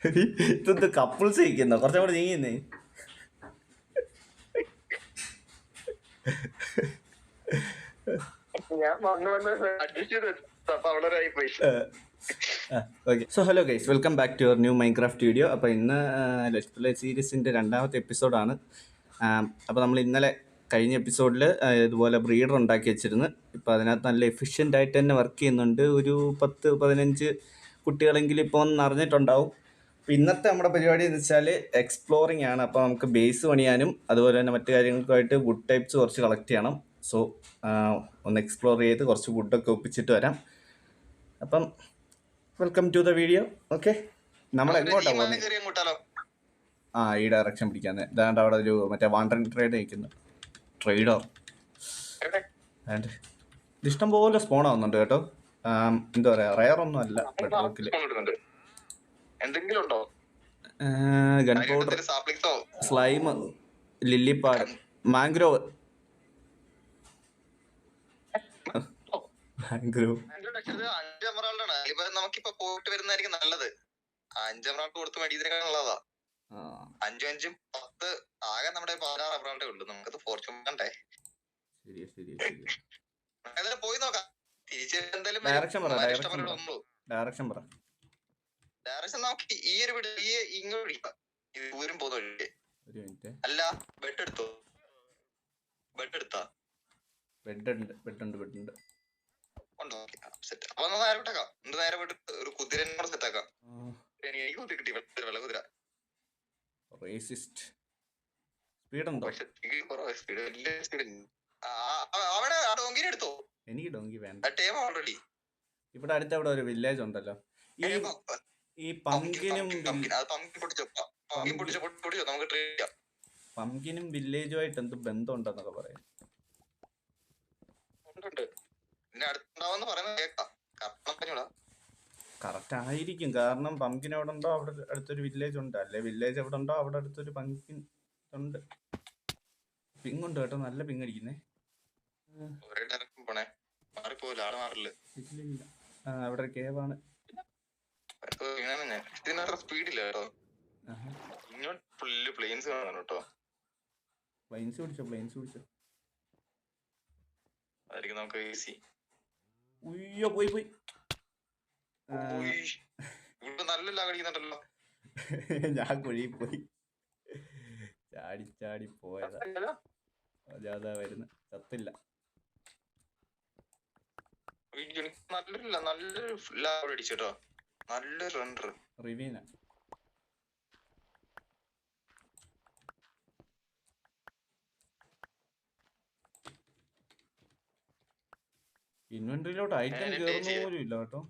ഇതെന്ത് കപ്പിൾസ് ഇരിക്കുന്നോ? കുറച്ചും കൂടെ നീങ്ങുന്നേ. Okay, so hello guys, welcome back to your new Minecraft video. അപ്പോൾ ഇന്ന് ലെറ്റ്സ് പ്ലേ സീരീസിൻ്റെ രണ്ടാമത്തെ എപ്പിസോഡാണ്. അപ്പോൾ നമ്മൾ ഇന്നലെ കഴിഞ്ഞ എപ്പിസോഡിൽ ഇതുപോലെ ബ്രീഡർ ഉണ്ടാക്കി വെച്ചിരുന്നു. ഇപ്പോൾ അതിനകത്ത് നല്ല എഫിഷ്യൻ്റ് ആയിട്ട് തന്നെ വർക്ക് ചെയ്യുന്നുണ്ട്. ഒരു 10-15 കുട്ടികളെങ്കിലും ഇപ്പോൾ ഒന്ന് നിറഞ്ഞിട്ടുണ്ടാവും. അപ്പോൾ ഇന്നത്തെ നമ്മുടെ പരിപാടി എന്ന് വെച്ചാൽ എക്സ്പ്ലോറിംഗ് ആണ്. അപ്പോൾ നമുക്ക് ബേസ് പണിയാനും അതുപോലെ തന്നെ മറ്റു കാര്യങ്ങൾക്കുമായിട്ട് വുഡ് ടൈപ്സ് കുറച്ച് കളക്ട് ചെയ്യണം. സോ ഒന്ന് എക്സ്പ്ലോർ ചെയ്ത് കുറച്ച് വുഡൊക്കെ ഒപ്പിച്ചിട്ട് വരാം. അപ്പം welcome to the video. Okay, നമ്മൾ എങ്ങോട്ടാ പോകുന്നത്? ഈ ഡയറക്ഷൻ പിടിക്കാന്ന്. ഇതാണ്ട് അവിടെ ഒരു മറ്റേ വാണ്ടറിങ് ട്രേഡ് നിൽക്കുന്നു. ട്രേഡോ ഇഷ്ടം പോലെ സ്പോൺ ആവുന്നുണ്ട് കേട്ടോ. എന്താ പറയാ, റയർ ഒന്നും അല്ല. Gunpowder, slime, lily pad, mangrove. നമുക്കിപ്പോ പോയിട്ട് വരുന്നതായിരിക്കും നല്ലത്. 5 എമറാൾഡ് കൊടുത്ത് മേടിക്കുന്നതിനേക്കാളുള്ളതാ. 5-5 10 ആകെ നമ്മുടെ 16 എമറാൾഡേ ഉള്ളൂ. നമുക്കത് ഫോർച്യൂൺ കണ്ടേ. പോയി നോക്കാം. തിരിച്ചെന്തായാലും ഡയറക്ഷൻ നമുക്ക് ഈ ഒരു വീട് ഇങ്ങോട്ട് പിടിക്കാം. ദൂരം പോകുന്ന വഴി അല്ല. ബെഡ് എടുത്തോ? ബെഡ് എടുത്താ? ബെഡ് ഉണ്ടോ? സെറ്റ്. അപ്പൊ നേരെ വിട്ടേക്കാം. നേരെ വിട്ട് ഒരു കുതിരനെ കൂടെ സെറ്റ് ആക്കാം. എനിക്ക് കുതിര കിട്ടി, വെള്ള കുതിര. അവിടെ ഡോങ്കിനെ എടുത്തോ? എനിക്ക് ഡോങ്കി വേണ്ട. ഓൾറെഡി ഇവിടെ അടുത്ത് അവിടെ ഒരു വില്ലേജ് ഉണ്ടല്ലോ. ഈ പംകിനും വില്ലേജുമായിട്ട് എന്ത് ബന്ധം ഉണ്ടെന്നൊക്കെ പറയാം. കറക്റ്റ് ആയിരിക്കും, കാരണം പംകിൻ എവിടെ ഉണ്ടോ അവിടെ അടുത്തൊരു വില്ലേജ് ഉണ്ട്. അല്ലെ വില്ലേജ് എവിടെ ഉണ്ടോ അവിടെ അടുത്തൊരു പംകിൻ ഉണ്ട്. പിങ് ഉണ്ട് കേട്ടോ, നല്ല പിങ് അടിക്കുന്നേ. അവിടെ ഒരു കേവാണ്. സ്പീഡില്ല കേട്ടോ. പ്ലെയിൻസ് കേട്ടോ. പ്ലെയിൻസ് പിടിച്ചോ. നമുക്ക് ഈസി. ഉയ്യോ, പോയി. നല്ല ലാഗടിക്കുന്നുണ്ടല്ലോ. ഞാൻ കുഴിയിൽ പോയി. ചാടി പോയതാ. അതാ വരുന്ന ചത്തില്ല. നല്ലൊരു ലാഗ് അടിച്ചോ. നല്ലൊരു റണ്ണർ റിവീന. ഇൻവെന്ററിയിലോട്ട് ഐറ്റം കയറുന്ന പോലും ഇല്ല കേട്ടോ.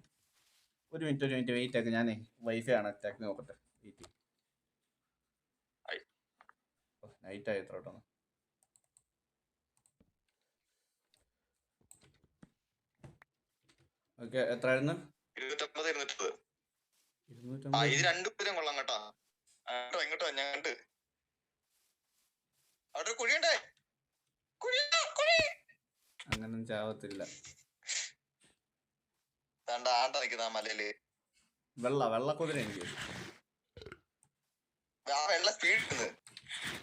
ഒരു മിനിറ്റ് വെയിറ്റ് ആക്കി. ഞാനേ വൈഫൈ ആണ് അറ്റാക്ക് നോക്കട്ടെ. നൈറ്റ് ആയി എത്ര കേട്ടോ. ഓക്കെ, എത്രയായിരുന്നു? 250. ഇത് 2 കുതിര കൊള്ളാം കേട്ടോ. ഇങ്ങോട്ടോ ഞങ്ങട്ട് അവിടെ കുഴിയുണ്ടേ. അങ്ങനൊന്നും ചാവത്തില്ല. ആണ്ട നിൽക്കുന്ന മലയില് വെള്ള കുതിര. എനിക്ക് വെള്ള സ്പീഡ്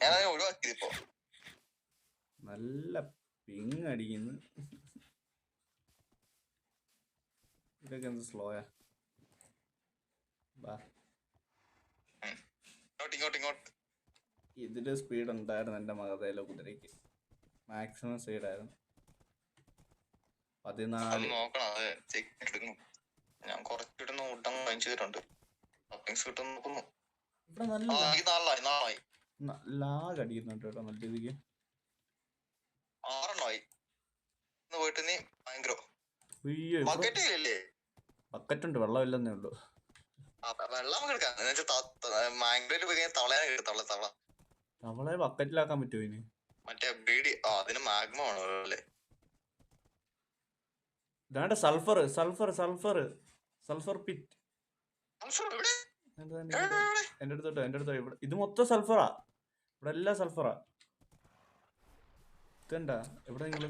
ഞാൻ ഒഴിവാക്കിയതിപ്പോ. നല്ല പിങ് അടിക്കുന്നു. ഇതൊക്കെ എന്ത് സ്ലോയാ. ഇതില് സ്പീഡ് ഉണ്ടായിരുന്നു എന്റെ മകതയിലെ കുതിരയ്ക്ക്. മാക്സിമം സ്പീഡായിരുന്നു 14. ഞാൻ കുറച്ചിടുന്ന ഊട്ടം വാങ്ങിച്ചിട്ടുണ്ട്. നോക്കുന്നു. ഇവിടെ ലാഗ് അടിക്കുന്നുണ്ട് കേട്ടോ നല്ല രീതിക്ക്. 6 എണ്ണമായി. പോയിട്ട് നീ ഭയങ്കര ബക്കറ്റ് ഉണ്ട്, വെള്ളമില്ലെന്നേ ഉള്ളൂ. വെള്ളം തവളെ ബക്കറ്റിലാക്കാൻ പറ്റുമോ ഇനി? മറ്റേ ബീഡി അതിന് മാഗ്മ ആണോ അല്ലേ? ഇതാണ്ട് സൾഫർ പിറ്റ്. എന്റെ അടുത്തോട്ടോ. ഇവിടെ ഇത് മൊത്തം സൾഫറാ. ഇവിടെ എല്ലാം സൾഫറാ. ഇതണ്ട എവിടെ നിങ്ങള്?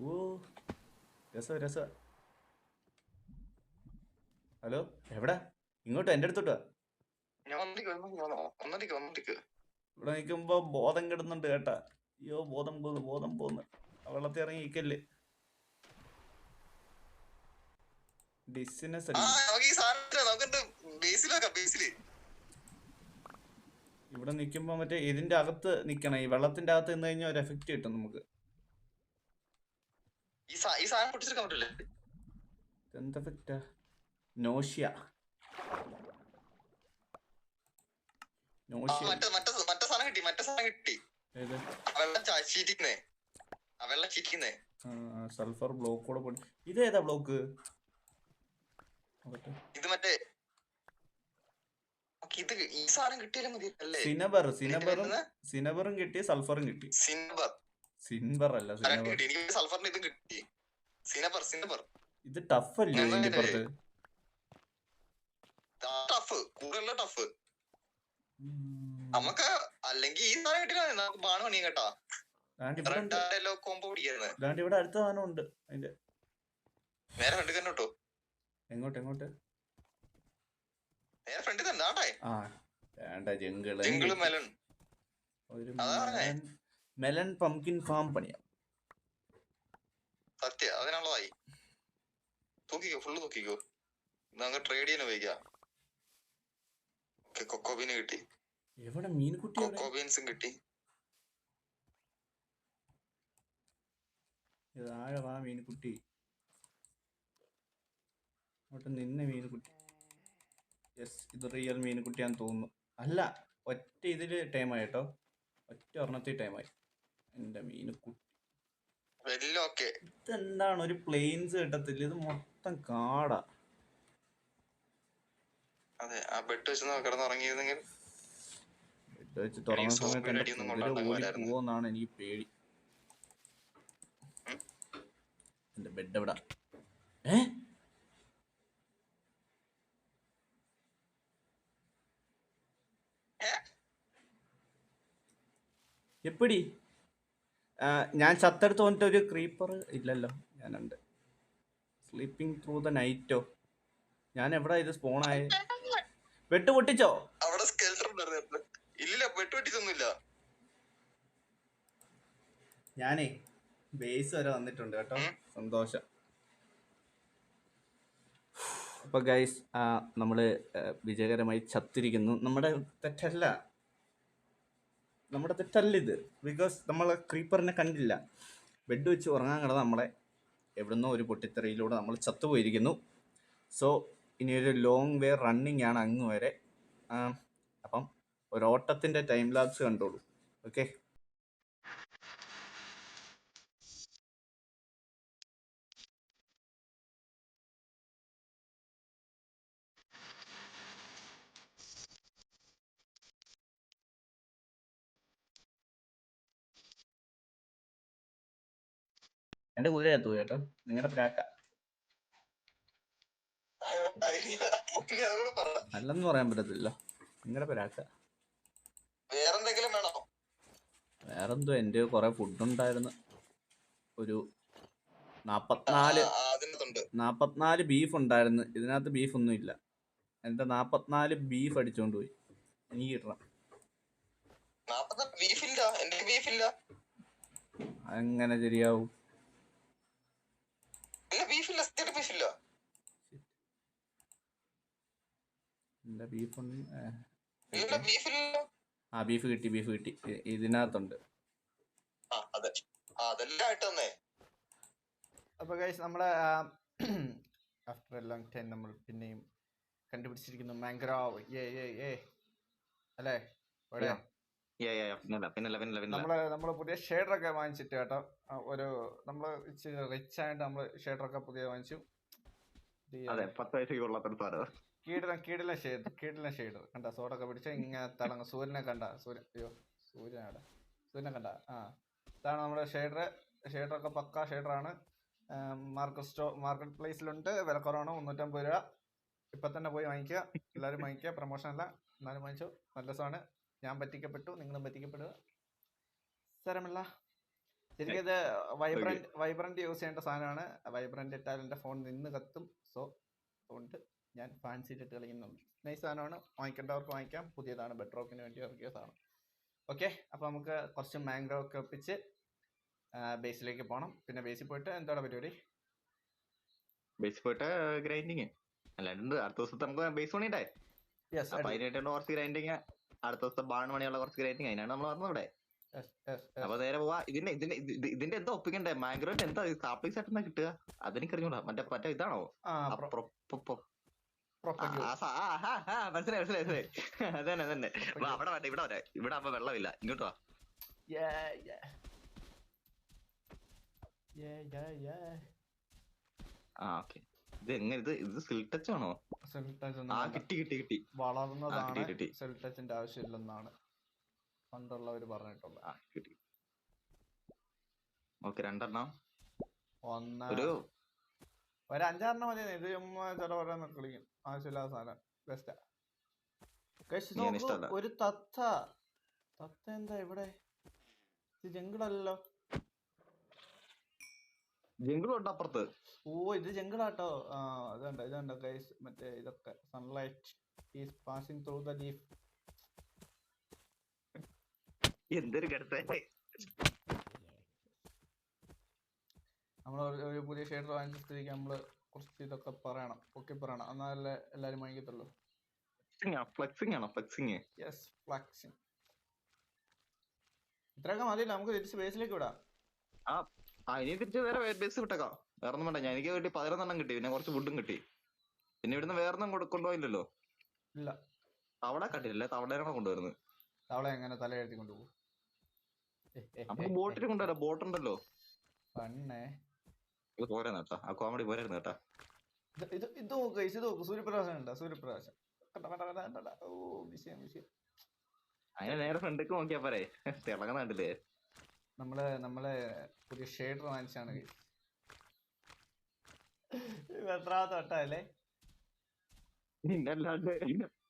ഓ രസ ഹലോ, എവിടെ? ഇങ്ങോട്ട് എൻ്റെ അടുത്തോട്ട് വാ. ഞാൻ ഒന്നടിക്ക്. ഇവിടെ നിൽക്കുമ്പോ ബോധം കിടുന്നുണ്ട് കേട്ടാ. അയ്യോ, ബോധം പോന്ന്. വെള്ളത്തിൽ ഇറങ്ങി നിൽക്കല്ലേ. ബിസിനസ് അടിക്കും. ഇവിടെ നിൽക്കുമ്പോ മറ്റേ ഇതിന്റെ അകത്ത് നിക്കണം. ഈ വെള്ളത്തിന്റെ അകത്ത് നിന്ന് കഴിഞ്ഞാൽ ഒരു എഫക്റ്റ് കിട്ടും നമുക്ക്. എന്ത് എഫക്റ്റാ? നോഷ്യ. ഏത്? സൾഫർ ബ്ലോക്ക് കൂടെ പൊടി. ഇതേതാ ബ്ലോക്ക്? ഇത് മറ്റേ ഈ സാധനം കിട്ടിയാലും മതി അല്ലേ? സിനബറും കിട്ടി, സൾഫറും കിട്ടി. സിൻബർ അല്ല, സൾഫറിന് ഇതും കിട്ടി. സിനബർ. ഇത് ടഫ് അല്ലേ ഇതിന്റെ പുറത്ത്? ടഫ് കൂടുതലുള്ള ടഫ് നമുക്ക്. അല്ലെങ്കിൽ ഈ സാധനം കിട്ടില്ല നമുക്ക് ബാണ് പണിയും കേട്ടാ. ഇവിടെ അടുത്ത സാധനം ഉണ്ട് അതിന്റെ. നേരെ ഫ്രണ്ട് തന്നെ കേട്ടോ. എങ്ങോട്ട്? നേരെ ഫ്രണ്ട് തന്നെ. ആ വേണ്ട, ജംഗിള് മെലൺ. ഒരു മെലൺ പംകിൻ ഫാം പണിയാം. സത്യം അതിനുള്ളതായി. ഫുള്ള് തൂക്കിക്കോ. നമുക്ക് ട്രേഡ് ചെയ്യാൻ ഉപയോഗിക്കാം. കൊക്കോബീന് കിട്ടി. എവിടെ മീൻകുട്ടി? കൊക്കോബീൻസും കിട്ടി. ആഴവാ മീൻകുട്ടി. അവിടെ നിന്ന മീൻകുട്ടി. യെസ്, ഇത് റിയൽ മീൻകുട്ടിയാന്ന് തോന്നുന്നു. അല്ല, ഒറ്റ ഇതില് ടൈമായി കേട്ടോ. ഒറ്റ ഒരെണ്ണത്തിൽ ടൈമായി. എന്റെ മീൻകുട്ടി ഇതെന്താണ്? ഒരു പ്ലെയിൻസ് കിട്ടത്തില്ല, ഇത് മൊത്തം കാടാ. അതെ, ആ ബെഡ് വെച്ച് കിടന്നുറങ്ങിയിരുന്നെങ്കിൽ. ബെഡ് വെച്ച് തുറന്ന സമയത്ത് ഓടി പോവെന്നാണ് എനിക്ക് പേടി. എന്റെ ബെഡ് എവിടാ? എപ്പടി? ഞാൻ ചത്തെടുത്ത് വന്നിട്ട് ഒരു ക്രീപ്പർ ഇല്ലല്ലോ. ഞാനുണ്ട്. സ്ലീപ്പിംഗ് ത്രൂ ദ നൈറ്റോ? ഞാൻ എവിടാ ഇത് സ്പോണായ? വെട്ട് പൊട്ടിച്ചോ? ഞാനേ ബേസ് വരെ വന്നിട്ടുണ്ട് കേട്ടോ. സന്തോഷം. അപ്പൊ ഗൈസ്, നമ്മള് വിജയകരമായി ചത്തിരിക്കുന്നു. നമ്മുടെ തെറ്റല്ലിത്. ബിക്കോസ് നമ്മൾ ക്രീപ്പറിനെ കണ്ടില്ല. ബെഡ് വെച്ച് ഉറങ്ങാൻ കിടന്ന് നമ്മളെ എവിടുന്നോ ഒരു പൊട്ടിത്തെറിയിലൂടെ നമ്മൾ ചത്തുപോയിരിക്കുന്നു. സോ ഇനിയൊരു ലോങ് വേ റണ്ണിങ് ആണ് അങ്ങ് വരെ. അപ്പം ഒരോട്ടത്തിൻ്റെ ടൈം ലാപ്സ് കണ്ടോളൂ. ഓക്കെ. എൻ്റെ കുതിര എത്തു കേട്ടോ. നിങ്ങളുടെ പ്രാക്ക അല്ലെന്ന് പറയാൻ പറ്റത്തില്ല. നിങ്ങളുടെ പ്രാക്ക. വേറെന്തോ? എൻ്റെ കുറെ ഫുഡ് ഉണ്ടായിരുന്നു. ഒരു 44 ബീഫ് ഉണ്ടായിരുന്നു. ഇതിനകത്ത് ബീഫൊന്നും ഇല്ല. എൻ്റെ 44 ബീഫ് അടിച്ചോണ്ട് പോയി. എനിക്ക് കിട്ടണം. അങ്ങനെ ശരിയാവും? എന്റെ ബീഫ് ബീഫ് കിട്ടി. ഇതിനകത്തുണ്ട്. അപ്പൊ ഗൈസ്, നമ്മളെ ആഫ്റ്റർ എ ലോങ് ടൈം നമ്മൾ പിന്നെയും കണ്ടുപിടിച്ചിരിക്കുന്നു മാംഗ്രോവ്. അല്ലേ? നമ്മള് പുതിയ ഷെയ്ഡറൊക്കെ വാങ്ങിച്ചിട്ട് കേട്ടോ. ഒരു നമ്മള് റിച്ച് ആയിട്ട് നമ്മള് ഷെയ്ഡറൊക്കെ പുതിയ വാങ്ങിച്ചു. കീടിലെ ഷെയ്ഡ് കണ്ട. സോഡൊക്കെ പിടിച്ച ഇങ്ങനെ തിളങ്ങും. സൂര്യനെ കണ്ട? സൂര്യനെ കണ്ട? ഇതാണ് നമ്മുടെ ഷെയ്ഡറൊക്കെ പക്കാ ഷെയ്ഡറാണ്. മാർക്കറ്റ് പ്ലേസിലുണ്ട്. വില കുറവാണ്, 350 രൂപ. ഇപ്പൊ തന്നെ പോയി വാങ്ങിക്കുക. എല്ലാവരും വാങ്ങിക്കുക. പ്രൊമോഷൻ അല്ല, എന്നാലും വാങ്ങിച്ചു. നല്ല സാധനം. ഞാൻ പറ്റിക്കപ്പെട്ടു, നിങ്ങളും പറ്റിക്കപ്പെടുക. സാരമില്ല. ശരിക്കും ഇത് വൈബ്രന്റ് യൂസ് ചെയ്യേണ്ട സാധനമാണ്. വൈബ്രന്റ് ഇട്ടാൽ എൻ്റെ ഫോൺ നിന്ന് കത്തും. സോ അതുകൊണ്ട് ഞാൻ ഫാൻസിയിലിട്ട് കളിക്കുന്നുണ്ട്. നൈസ് സാധനമാണ്, വാങ്ങിക്കേണ്ടവർക്ക് വാങ്ങിക്കാം. പുതിയതാണ്, ബെഡ് റോക്കിന് വേണ്ടി ഇറക്കിയ സാധനം. ഓക്കെ, അപ്പോൾ നമുക്ക് കുറച്ച് മാംഗോ ഒക്കെ ഒപ്പിച്ച് ബേസിലേക്ക് പോകണം. പിന്നെ ബേസിൽ പോയിട്ട് എന്താണ് പരിപാടി? ബേസ് പോയിട്ട് ഗ്രൈൻഡിങ് അല്ലാണ്ട് അടുത്ത ദിവസത്തെ നമുക്ക് ബേസ് പണിയിട്ടേ. യെസ്, അപ്പൊ അതിനായിട്ട് കുറച്ച് ഗ്രൈൻഡിങ്, അടുത്ത ദിവസത്തെ ബാൺ പണിയുള്ള കുറച്ച് ഗ്രൈൻഡിങ്, അതിനാണ് നമ്മൾ വന്നത് ഇവിടെ. അപ്പൊ നേരെ പോവാ. ഇതിന്റെ എന്താ ഒപ്പിക്കണ്ടേ? മാംഗ്രോട്ട് എന്താ സാപ്ലീസ് ആയിട്ട് കിട്ടുക? അതെനിക്കറിഞ്ഞൂടാ. മറ്റേ ഇതാണോ? മനസ്സിലായി മനസ്സിലായി. അതന്നെ അതന്നെ. അവിടെ വരെ ഇവിടെ വരെ. ഇവിടെ ആകുമ്പോ വെള്ളമില്ല, ഇങ്ങോട്ട് വാ. ആ ഓക്കെ. ഇത് എങ്ങനെ ഇത് സിൽ ടച്ച് ആണോ? കിട്ടി വളർന്നതാണ്, സെൽ ടച്ചിന്റെ ആവശ്യമില്ലെന്നാണ് പണ്ടുള്ളവർ പറഞ്ഞിട്ടുള്ളത്. ഓക്കെ, 2 എണ്ണം. ഒരു 5-6 എണ്ണം മതി. ഇത് ചില കളിക്കും, ആവശ്യമില്ലാത്ത സാധനം. ബെസ്റ്റാ. ഒരു തത്ത എന്താ ഇവിടെ? ഇത് ജംഗിളല്ലോ. ജംഗിളുണ്ട് അപ്പുറത്ത്. ഓ, ഇത് ജംഗിളാട്ടോ. ഇതുണ്ട് ഗൈസ്, മറ്റേ ഇതൊക്കെ sunlight is passing through the leaf. എന്തൊരു കടുത്ത. നമ്മൾ ഒരു പുതിയ ഷെയ്ഡർ വാങ്ങിച്ച സ്ഥിതിക്ക് നമ്മള് കുറച്ച് ഇതൊക്കെ പറയണം, പറയണം, എന്നാലല്ലേ എല്ലാരും വാങ്ങിക്കത്തുള്ളൂ. യെസ്, ഫ്ലക്സിങ്. ഇത്രയൊക്കെ മതിയില്ല, നമുക്ക് തിരിച്ച് ബേസിലേക്ക് വിടാം. ഇനി തിരിച്ച് വേറെ ബേസ് വിട്ടേക്കാം. വേറെ ഒന്നും വേണ്ട. എനിക്ക് കിട്ടി 11 എണ്ണം കിട്ടി, പിന്നെ കുറച്ച് ഫുഡും കിട്ടി. പിന്നെ ഇവിടുന്ന് വേറൊന്നും കൊണ്ടുപോയില്ലല്ലോ. ഇല്ല, തവള കണ്ടില്ലേ? തവളേനെ കൊണ്ടുവരുന്നത്. തവള എങ്ങനെ തല എഴുതി കൊണ്ടുപോകും? നമുക്ക് ബോട്ടിൽ കൊണ്ടുവരാം, ബോട്ടുണ്ടല്ലോ. പണ്ണേ ഇത് പോരാന്ന് കേട്ടാ, ആ കോമഡി പോരായിരുന്നു കേട്ടാ. ഇത് നോക്ക്, സൂര്യപ്രകാശം ഉണ്ടോ? സൂര്യപ്രകാശം. ഓ, വിഷയം. അതിനെ നേരെ ഫ്രണ്ടിക്ക് നോക്കിയാ പോരെ, തിളങ്ങുന്ന കണ്ടില്ലേ? നമ്മളെ പുതിയ ഷെയ്ഡർ വാങ്ങിച്ചാണ്. എത്രാമത്തെ വട്ടല്ലേ? പിന്നല്ലാണ്ട്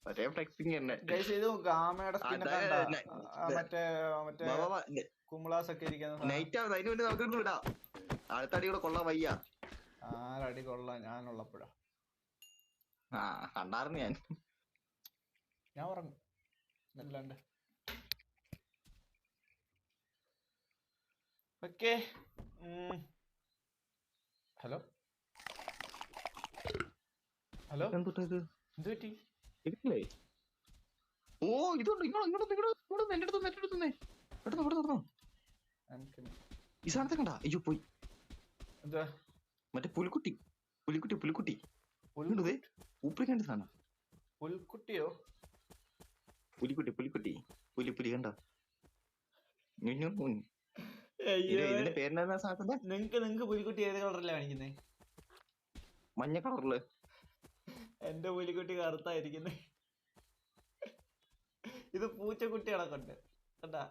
ഒരേ ഫ്ലെക്സിങ് തന്നെ. ഇത് നോക്ക്, ആമയുടെ മറ്റേ കുമ്പളാസ് ഒക്കെ ഇരിക്കുന്ന നൈറ്റ് ആവുന്നത്. അതിന് വേണ്ടി നമുക്ക് വിടാം. അടുത്തടി കൂടെ കൊള്ളാൻ വയ്യ. 6 അടി കൊള്ളാൻ ഞാനുള്ളപ്പോഴാ. കണ്ടായിരുന്നു ഞാൻ ഉറങ്ങും അല്ലാണ്ട്. ഓക്കെ, ഹലോ എന്ത് പറ്റി? ഓ, ഇതുണ്ട്. എന്റെ അടുത്ത് ഈ സാധനത്തെ കണ്ടാ? അയ്യോ പോയി. എന്താ? മറ്റേ പുലിക്കുട്ടി. ഊപ്പിക്കണ്ട സാധനം. പുൽക്കുട്ടിയോ? പുലി കണ്ട? ഇതിന്റെ പേരെന്താ സാധനത്തിന്റെ? നിങ്ങക്ക് പുലിക്കുട്ടി ഏത് കളറിലാ കാണിക്കുന്നേ? മഞ്ഞ കളറില്. എന്റെ പുലിക്കുട്ടി കറുത്തായിരിക്കുന്നേ. ഇത് പൂച്ചക്കുട്ടികളെ കൊണ്ട് കണ്ടാ?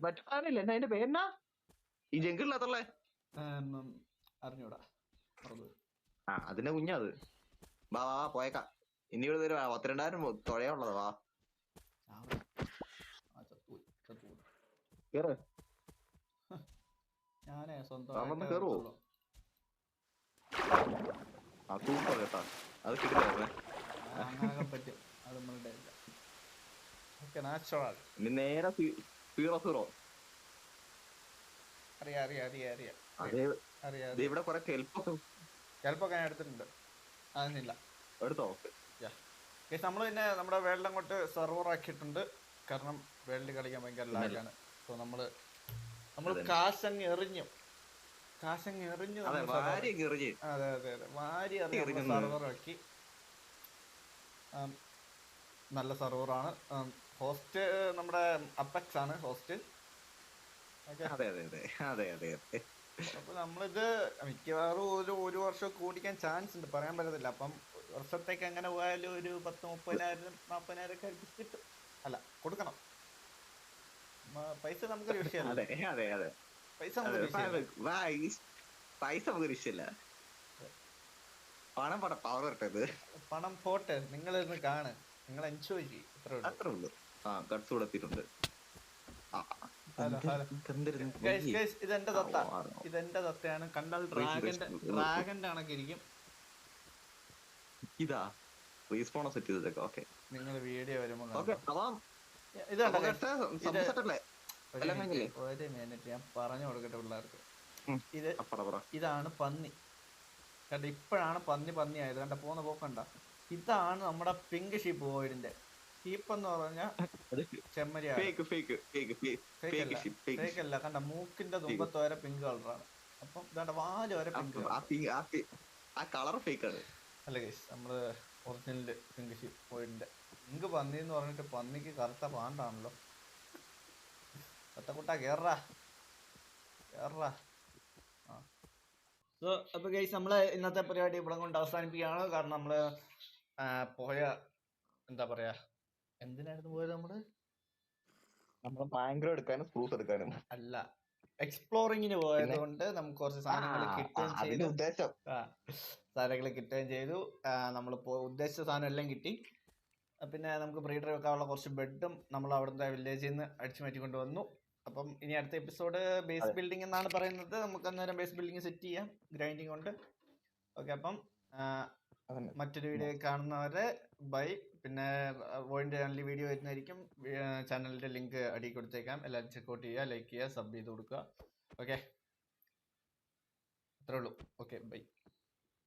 മറ്റേ സാധനല്ലേ, അതിന്റെ പേരെന്നാ? ഈ ജംഗിളിനകത്തുള്ളേ അറിഞ്ഞൂടാ. അതിന്റെ കുഞ്ഞത്. വാ പോയേക്കാം. ഇനി ഇവിടെ തരും 32,000 തുഴയുള്ളത്. വാ കേറ്. ഞാനേ സ്വന്തം കേറുവോ? സൂപ്പർ കേട്ടാ. അത് കിട്ടില്ല പറ്റും. അത് നമ്മളുടെ നാച്ചുറൽ. ഇനി നേരെ 0-0. അറിയാം. ഇവിടെ കുറെ കെൽപ്പൊക്കെ ഞാൻ എടുത്തിട്ടുണ്ട്. അതൊന്നുമില്ല, എടുത്തോ? നമ്മൾ പിന്നെ നമ്മുടെ വേൾഡ് അങ്ങോട്ട് സെർവർ ആക്കിയിട്ടുണ്ട്. കാരണം വേൾഡ് കളിക്കാൻ ഭയങ്കര ലാഗാണ്. സോ നമ്മൾ കാശങ്ങ് എറിഞ്ഞു. അതെ, വാരി എറിഞ്ഞ് സെർവർ ആക്കി. നല്ല സെർവറാണ്. ഹോസ്റ്റ് നമ്മുടെ അപ്പെക്സ് ആണ് ഹോസ്റ്റ്. അപ്പൊ നമ്മളിത് മിക്കവാറും ഒരു വർഷം കൂടിക്കാൻ ചാൻസ് ഉണ്ട്, പറയാൻ പറ്റത്തില്ല. അപ്പം വർഷത്തേക്ക് അങ്ങനെ പോയാലും ഒരു 10,000, 30,000, 40,000 ഒക്കെ കിട്ടും. അല്ല, കൊടുക്കണം. പൈസ നമുക്കൊരു വിഷയമല്ല. പൈസ നമുക്കൊരു വിഷയമല്ല. പണം പോട്ടെ, നിങ്ങളിരുന്ന് കാണ്, നിങ്ങൾ എൻജോയ് ചെയ്യും. അത്രേ ഉള്ളൂ. ഇതെന്റെ തത്തയാണ്. കണ്ടാൽ ഡ്രാഗന്റെ കണക്കിരിക്കും. ഇതാ റീസ്പോണ സെറ്റ് ചെയ്തേക്കാം. ഓക്കെ നിങ്ങൾ വീഡിയോ വരുമ്പോൾ ഓക്കെ. അതാ ഇത് കണ്ടോ guys? ഇത് സെറ്റ് അല്ലേ? ഒരു എല്ലാം മിനിറ്റ്, കഴിഞ്ഞില്ലേ? ഒരു മിനിറ്റ് ഞാൻ പറഞ്ഞു കൊടുക്കട്ടെ പിള്ളേർക്ക്. ഉം. ഇത് പറ ഇതാണ് പന്നി. കണ്ട ഇപ്പോഴാണ് പന്നി ആയത്. കണ്ട പോകുന്ന പോക്കണ്ട. ഇതാണ് നമ്മുടെ പിങ്ക് ഷീപ്പ് ബോയിഡിന്റെ ഷീപ്പ് എന്ന് പറഞ്ഞാൽ ചെമ്മരിയാണ്. Fake fake fake fake ship fake fake അല്ല. കണ്ട മൂക്കിന്റെ തുമ്പത്ത് വരെ പിങ്ക് കളറാണ്. അപ്പം ഇതാണ്ട് വാല് വരെ പിങ്ക്. ആ കളർ ഫേക്ക് ആണ്. അല്ല ഗൈസ്, നമ്മള് ഒറിജിനൽ പിങ്ക് ഷീപ്പ് ബോയിഡിന്റെ പിങ്ക് പന്നി എന്ന് പറഞ്ഞിട്ട് പന്നിക്ക് കറുത്ത പാണ്ടാണല്ലോ. ഒത്തക്കുട്ട കേറാ. സോ അപ്പൊ ഗൈസ് നമ്മള് ഇന്നത്തെ പരിപാടി ഇവിടെ കൊണ്ട് അവസാനിപ്പിക്കുകയാണ്. കാരണം നമ്മള് പോയ എന്താ പറയാ, എന്തിനായിരുന്നു പോയത് നമ്മള് മാംഗ്രോ എടുക്കാനും സ്പ്രൂസ് എടുക്കാനും അല്ല, എക്സ്പ്ലോറിങ്ങിന് പോയത് കൊണ്ട് നമുക്ക് കുറച്ച് സാധനങ്ങൾ കിട്ടുകയും ചെയ്തു. ഉദ്ദേശം സാധനങ്ങൾ കിട്ടുകയും ചെയ്തു. നമ്മൾ ഉദ്ദേശിച്ച സാധനം എല്ലാം കിട്ടി. പിന്നെ നമുക്ക് ബ്രീഡർ വെക്കാനുള്ള കുറച്ച് ബെഡും നമ്മൾ അവിടുത്തെ വില്ലേജിൽ നിന്ന് അടിച്ചു മാറ്റിക്കൊണ്ട് വന്നു. അപ്പം ഇനി അടുത്ത എപ്പിസോഡ് ബേസ് ബിൽഡിംഗ് എന്നാണ് പറയുന്നത്. നമുക്ക് അന്നേരം ബേസ് ബിൽഡിംഗ് സെറ്റ് ചെയ്യാം ഗ്രൈൻഡിങ് കൊണ്ട്. ഓക്കെ, അപ്പം മറ്റൊരു വീഡിയോ കാണുന്നവരെ ബൈ. പിന്നെ വോയിൻ്റെ ചാനലിൽ വീഡിയോ വരുന്നതായിരിക്കും. ചാനലിൻ്റെ ലിങ്ക് അടി കൊടുത്തേക്കാം. എല്ലാവരും ചെക്കൗട്ട് ചെയ്യുക, ലൈക്ക് ചെയ്യുക, സബ് ചെയ്ത് കൊടുക്കുക. ഓക്കെ, അത്രേ ഉള്ളൂ. Okay, by.